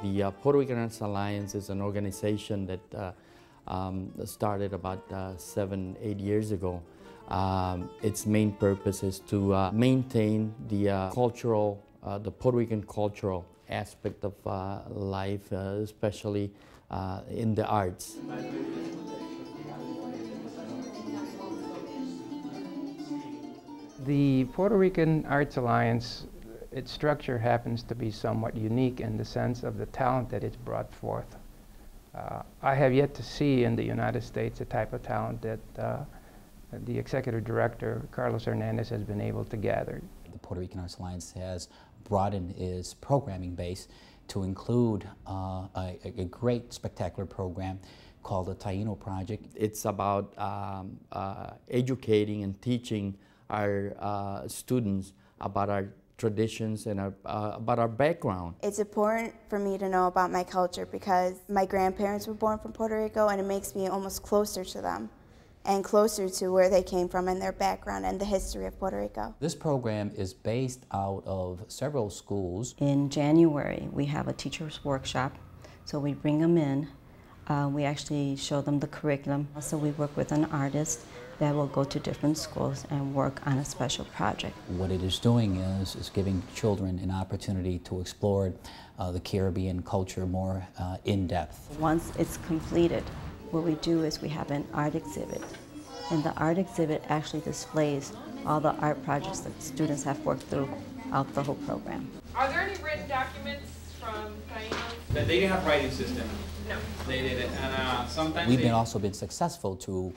The Puerto Rican Arts Alliance is an organization that started about 7-8 years ago. Its main purpose is to maintain the the Puerto Rican cultural aspect of life, especially in the arts. The Puerto Rican Arts Alliance, its structure happens to be somewhat unique in the sense of the talent that it's brought forth. I have yet to see in the United States the type of talent that the executive director, Carlos Hernandez, has been able to gather. The Puerto Rican Arts Alliance has broadened its programming base to include a great, spectacular program called the Taino Project. It's about educating and teaching our students about our traditions and about our background. It's important for me to know about my culture because my grandparents were born from Puerto Rico, and it makes me almost closer to them and closer to where they came from and their background and the history of Puerto Rico. This program is based out of several schools. In January, we have a teacher's workshop, so we bring them in. We actually show them the curriculum. So we work with an artist that will go to different schools and work on a special project. What it is doing is giving children an opportunity to explore the Caribbean culture more in depth. Once it's completed, what we do is we have an art exhibit. And the art exhibit actually displays all the art projects that students have worked throughout the whole program. Are there any written documents from Taino? They didn't have writing system. No. They didn't, and sometimes we've also been successful to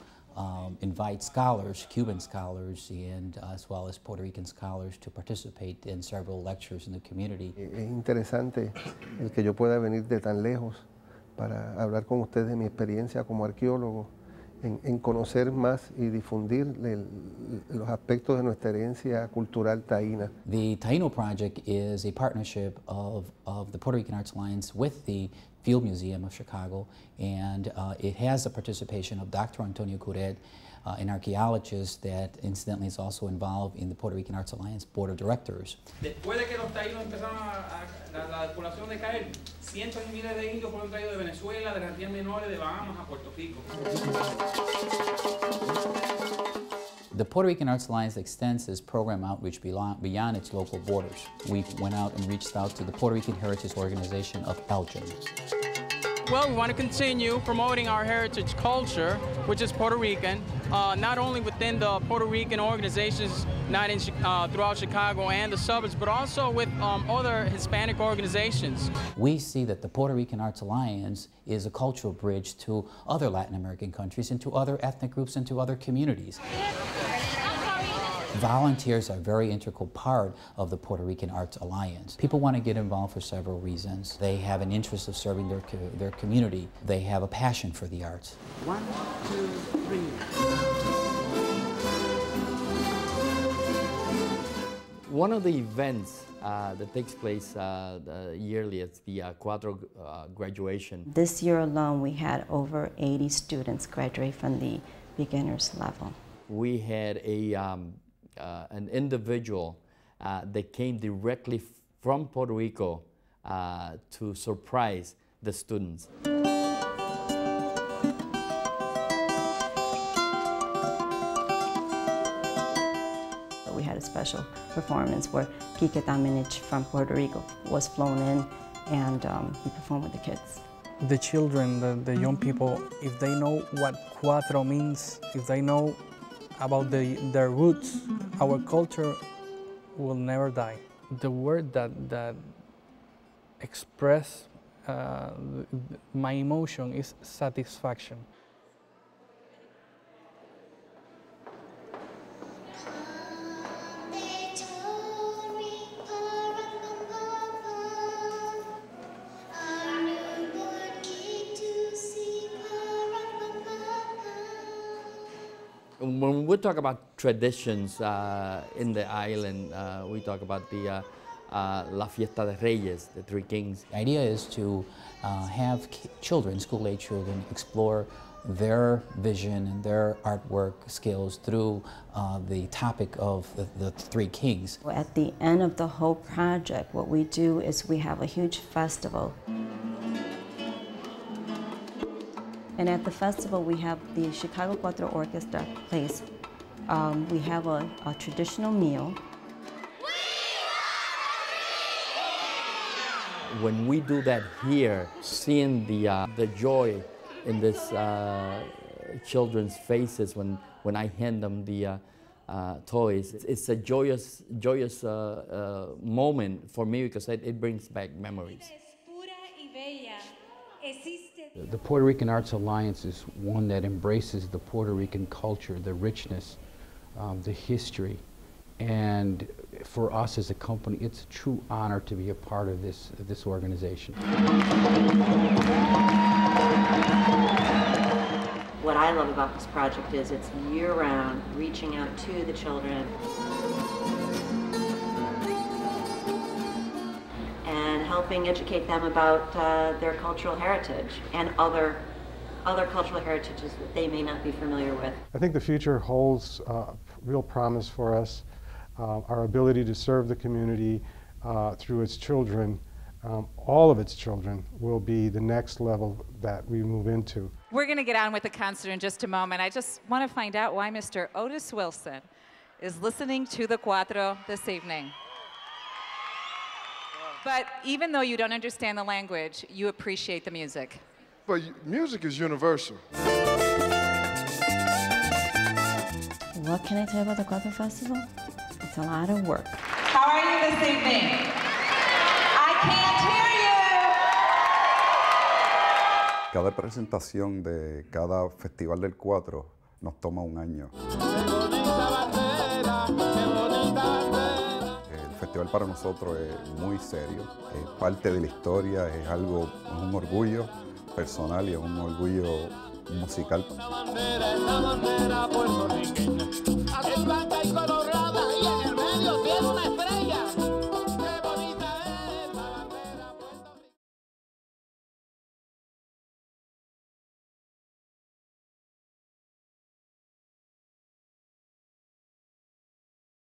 invite scholars, Cuban scholars, and as well as Puerto Rican scholars to participate in several lectures in the community. Es interesante el que yo pueda venir de tan lejos para hablar con ustedes de mi experiencia como arqueólogo, en conocer más y difundir los aspectos de nuestra herencia cultural taína. The Taino Project is a partnership of the Puerto Rican Arts Alliance with the Field Museum of Chicago, and it has the participation of Dr. Antonio Curet, an archaeologist that incidentally is also involved in the Puerto Rican Arts Alliance Board of Directors. Después de que los taínos empezaron la población de caer, cientos y miles de indios fueron traídos de Venezuela, de las Antillas Menores, de Bahamas a Puerto Rico. The Puerto Rican Arts Alliance extends its program outreach beyond its local borders. We went out and reached out to the Puerto Rican Heritage Organization of Elgin. Well, we want to continue promoting our heritage culture, which is Puerto Rican, not only within the Puerto Rican organizations throughout Chicago and the suburbs, but also with other Hispanic organizations. We see that the Puerto Rican Arts Alliance is a cultural bridge to other Latin American countries and to other ethnic groups and to other communities. Volunteers are a very integral part of the Puerto Rican Arts Alliance. People want to get involved for several reasons. They have an interest of serving their community. They have a passion for the arts. 1, 2, 3. One of the events that takes place yearly is the Cuatro graduation. This year alone, we had over 80 students graduate from the beginner's level. We had an individual that came directly from Puerto Rico to surprise the students. We had a special performance where Quique Dominich from Puerto Rico was flown in, and he performed with the kids. The children, the young people, if they know what cuatro means, if they know about their roots, our culture will never die. The word that express my emotion is satisfaction. When we talk about traditions in the island, we talk about the La Fiesta de Reyes, the Three Kings. The idea is to have children, school-age children, explore their vision and their artwork skills through the topic of the Three Kings. At the end of the whole project, what we do is we have a huge festival And at the festival, we have the Chicago Cuatro Orchestra plays. We have a traditional meal. When we do that here, seeing the joy in this children's faces when I hand them the toys, it's a joyous moment for me because it brings back memories. The Puerto Rican Arts Alliance is one that embraces the Puerto Rican culture, the richness, the history, and for us as a company, it's a true honor to be a part of this organization. What I love about this project is it's year-round, reaching out to the children and helping educate them about their cultural heritage and other cultural heritages that they may not be familiar with. I think the future holds real promise for us. Our ability to serve the community through its children, all of its children, will be the next level that we move into. We're going to get on with the concert in just a moment. I just want to find out why Mr. Otis Wilson is listening to the Cuatro this evening. But even though you don't understand the language, you appreciate the music. But music is universal. What can I tell you about the Cuatro Festival? It's a lot of work. How are you this evening? I can't hear you! Cada presentación de cada Festival del Cuatro nos toma un año. El festival para nosotros es muy serio, es parte de la historia, es un orgullo personal y es un orgullo musical.